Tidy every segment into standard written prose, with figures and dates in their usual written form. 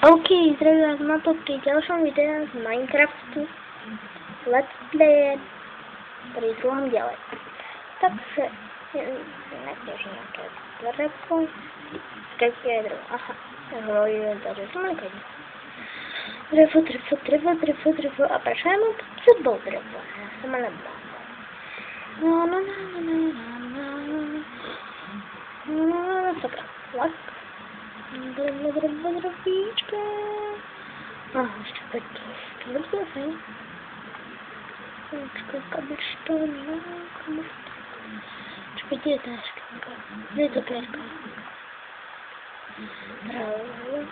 OK, zdravím vás na to při dalším videu z Minecraftu Let's Play, který druhém dělej. Takže, nechtěži nějaké dřevo, jaké dřevo, aha, je tady zmlikaní. Dřevo, a proč mám sebou dřevo, já jsem nebyla. Sakra, lak. Dřevíčka. Aha, ještě teď to je fajn. Cobblestone, no, cobblestone. Čekaj, kde je ta skřínka? Kde je to květka? Bravo.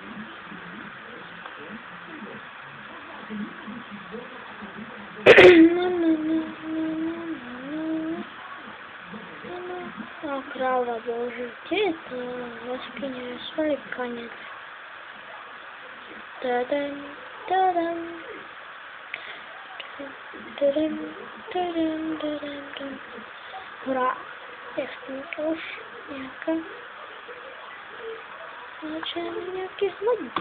A kráva, bože, kde je to? Jaskyně, svali konec. Tadam. Hurá, jaskyňka už nějaká. Začíná nějaký zlodník.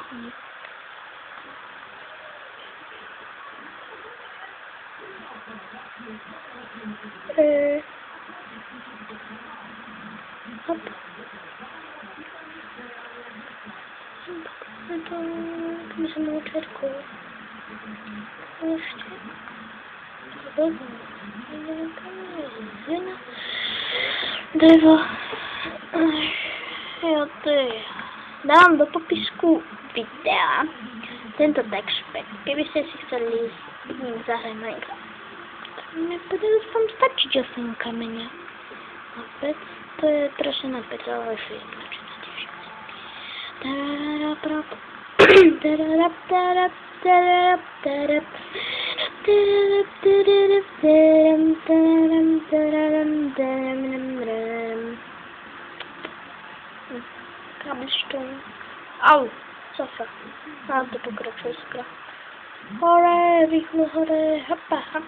Hop. To mi se mou čerkou. Ještě. Dřevo. Jo, ty. Dám do popisku videa tento text, kdybyste si chtěli s ním zahrát Minecraft. Nebude tam stačit aspoň kameně. Opět to je trošku napět, ale ještě je tlačit na ty všechny. Cobblestone. Au, sofra. A to pokračuje skoro. Hore, rychle hore, hopa, hop.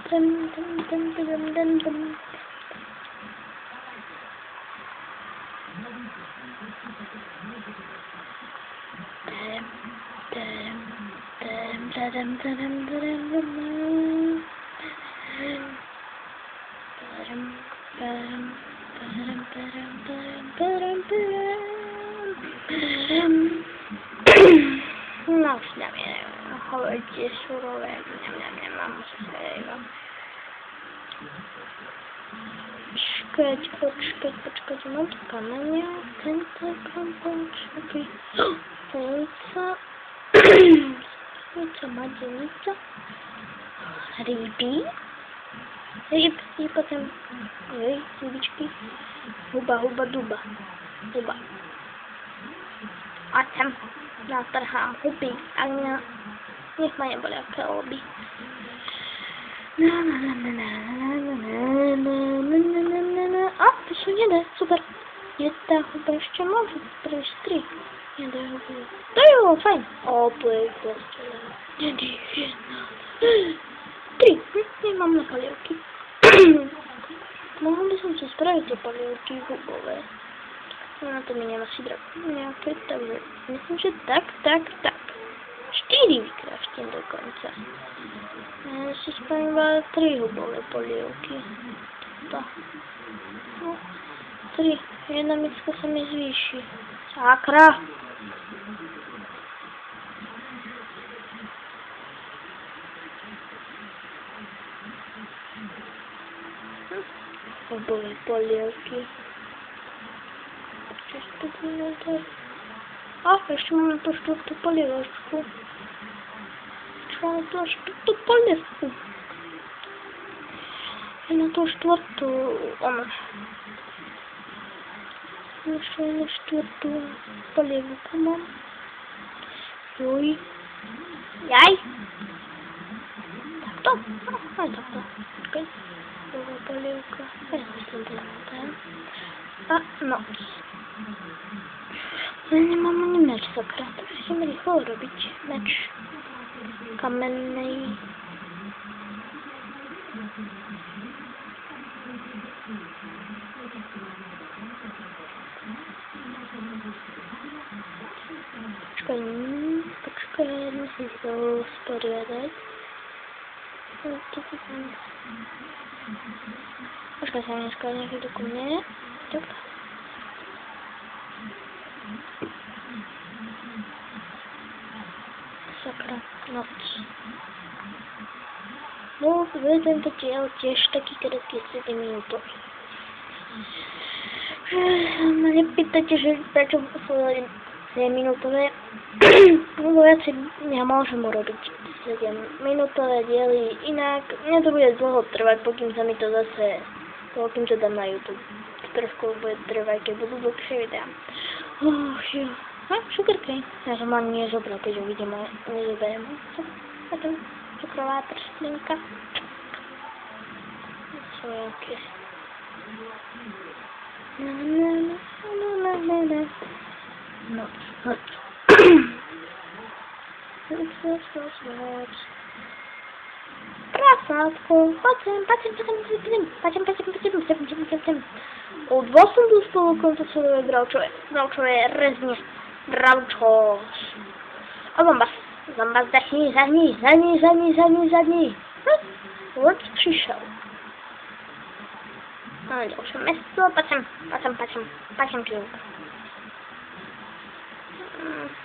Dum. No už nevím, hovětí surové, nemám svého. Počkej, mám tu kameně, tento počkej, Samica, mladěnica, rybí, potom, rybičky, huba, duba, a tam natrhám huby, a nech mají byly jaké oby. A, to se jede, super. Je ta huba ještě můžu, první stry. Jede huba. To jo, fajn. O, pojď, jede, jedna. Tři, nemám na palivky. Mohli jsem si spravit ty palivky hubové. No to mi nemusí drat nějaké, takže myslím, že tak. 4 vykraftím dokonce. Já si spravím 3 hubové polivky. To. No, 3. Jedna micka se mi zvýší. Sakra. Hubové polivky. A, ještě mám na to 4. polivku. I na to 4. Ono. Ještě na 4. polivku mám. Joj. Jaj. Tak to. Počkej. Polivka. A noc. Ja nemám ani meč, sakra, tak musím rýchlo robiť meč. kamenný. Počkej, musím si to sporiadať. Počkaj sa dneska nejaký dokument. Takto. Sakra, noc. No, tento diel tiež taký krátky 7 minútový. Ma nepýtajte, že prečo sú 7 minútové. Lebo ja si nemôžem urobiť 7 minútové diely, inak mňa to bude dlho trvať, pokým sa mi to zase, pokým to dám na YouTube. Trošku bude trvať, keď budú dlhšie videá. Jo. Sugar cane. Ja som ani nezobral, keď uvidím, ale nezoberiem. A to cukrová trstlinka. Sú nejaké. Noc. Prasátko, poďme. Od 8 dokonca celé Bravčové rezne. Bravčos. A Zambas, zadní. Lec přišel. No, ďalšie mesto, pačem čilka.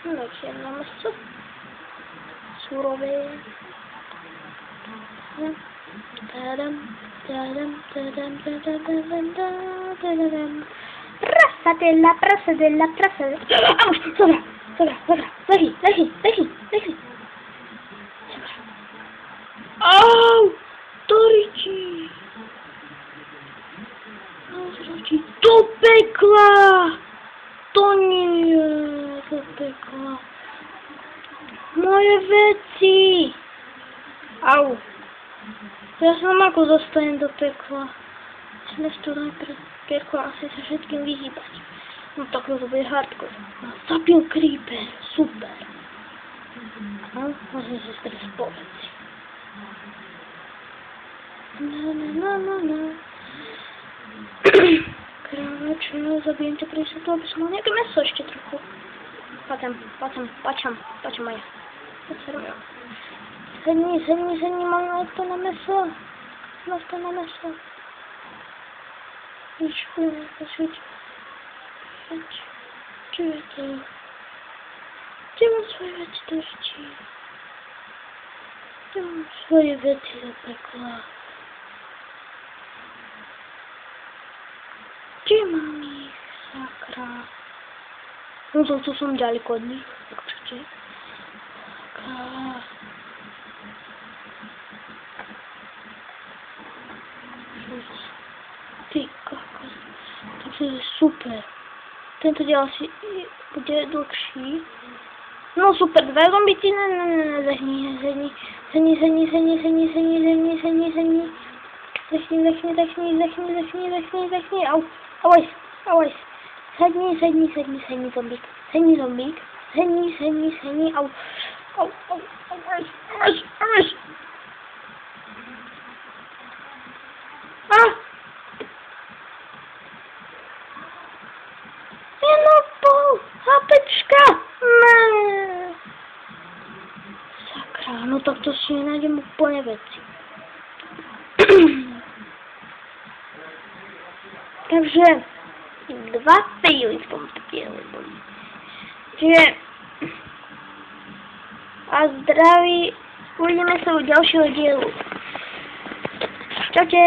Dajte jedno mesto. Surové. Prasadella. Sobra. Leží. Au! Toriči! Do pekla! To nie do pekla. Moje veci! Au! Ja sa ako dostanem do pekla. Musíme to najprv Pierko asi sa všetkým vyhýbať. No tak to bude hardcore. Zabil creeper, super. No, musím si teraz povedať. No. Kráľoče, zabijem ťa pri svetu, aby som mal nejaké meso ešte trochu. Pačam moja. Sedni, mám na to na meso. Počuť. Čo je to? Kde mám svoje veci do rečí? Kde mám svoje veci do pekla? Kde mám ich, sakra? No to som ďaleko od nich, určite. Sakra. Ty kokos. To je super. Tento diel asi bude dlhší. No super, dva zombici, zahni. Zahni. Au. Zahni zombík. Zahni, au. Hapečka! Sakra, no tak to si nenájdem úplne veci. Takže 2 faily v tomto diele boli. Čiže a zdraví, uvidíme sa u ďalšieho dielu. Čaute!